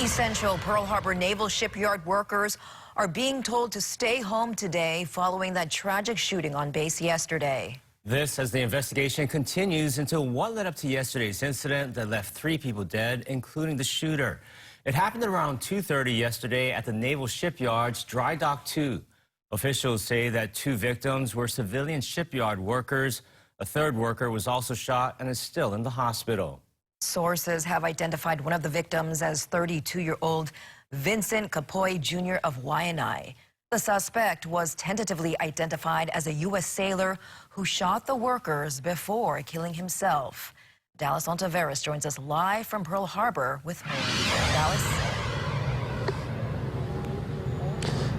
Essential Pearl Harbor Naval Shipyard workers are being told to stay home today following that tragic shooting on base yesterday. This as the investigation continues into what led up to yesterday's incident that left 3 people dead, including the shooter. It happened around 2:30 yesterday at the Naval Shipyard's Dry Dock 2. Officials say that 2 victims were civilian shipyard workers. A 3rd worker was also shot and is still in the hospital. Sources have identified one of the victims as 32-year-old Vincent Kapoy Jr. of Waianae. The suspect was tentatively identified as a U.S. sailor who shot the workers before killing himself. Dallas Ontiveros joins us live from Pearl Harbor with more. Dallas?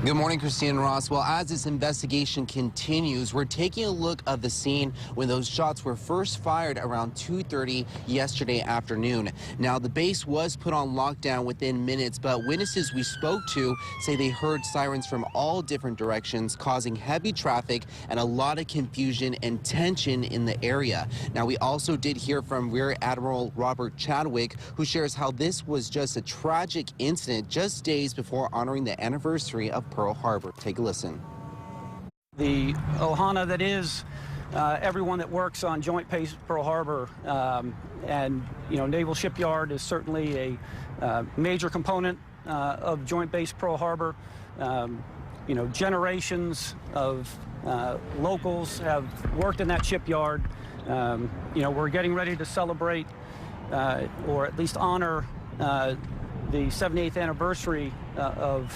Good morning, Christine and Ross. Well, as this investigation continues, we're taking a look at the scene when those shots were first fired around 2:30 yesterday afternoon. Now, the base was put on lockdown within minutes, but witnesses we spoke to say they heard sirens from all different directions, causing heavy traffic and a lot of confusion and tension in the area. Now, we also did hear from Rear Admiral Robert Chadwick, who shares how this was just a tragic incident just days before honoring the anniversary of Pearl Harbor. Take a listen. The ohana that is everyone that works on Joint Base Pearl Harbor, and Naval Shipyard is certainly a major component of Joint Base Pearl Harbor. Generations of locals have worked in that shipyard. We're getting ready to celebrate or at least honor the 78th anniversary of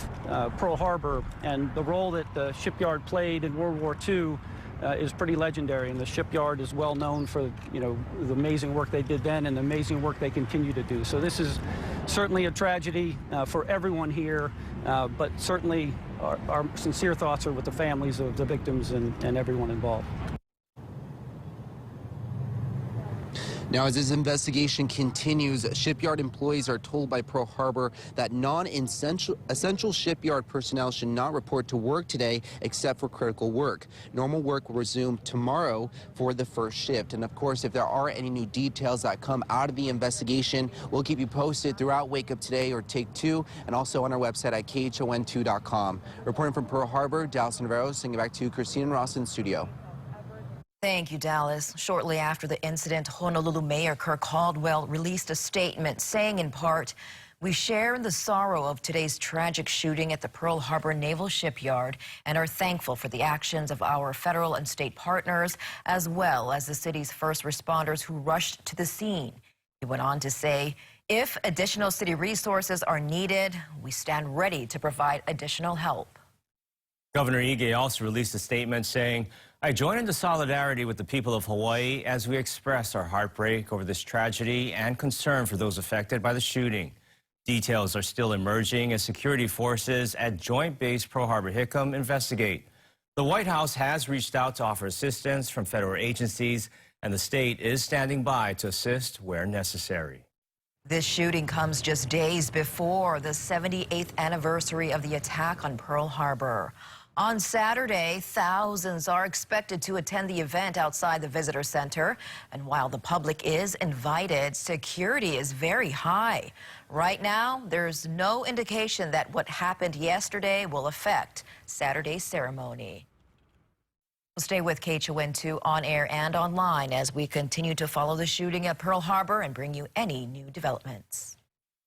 Pearl Harbor, and the role that the shipyard played in World War II is pretty legendary, and the shipyard is well known for the amazing work they did then and the amazing work they continue to do. So this is certainly a tragedy for everyone here, but certainly our sincere thoughts are with the families of the victims and everyone involved. Now, as this investigation continues, shipyard employees are told by Pearl Harbor that essential shipyard personnel should not report to work today except for critical work. Normal work will resume tomorrow for the first shift. And of course, if there are any new details that come out of the investigation, we'll keep you posted throughout Wake Up Today or Take 2, and also on our website at KHON2.com. Reporting from Pearl Harbor, Dallas Navarro, sending it back to Christine and Ross in studio. Thank you, Dallas. Shortly after the incident, Honolulu Mayor Kirk Caldwell released a statement saying, in part, "We share in the sorrow of today's tragic shooting at the Pearl Harbor Naval Shipyard and are thankful for the actions of our federal and state partners, as well as the city's first responders who rushed to the scene." He went on to say, "If additional city resources are needed, we stand ready to provide additional help." Governor Ige also released a statement saying, "I join in the solidarity with the people of Hawaii as we express our heartbreak over this tragedy and concern for those affected by the shooting." Details are still emerging as security forces at Joint Base Pearl Harbor Hickam investigate. The White House has reached out to offer assistance from federal agencies, and the state is standing by to assist where necessary. This shooting comes just days before the 78th anniversary of the attack on Pearl Harbor. On Saturday, thousands are expected to attend the event outside the visitor center. And while the public is invited, security is very high. Right now, there's no indication that what happened yesterday will affect Saturday's ceremony. We'll stay with KHON2 on air and online as we continue to follow the shooting at Pearl Harbor and bring you any new developments.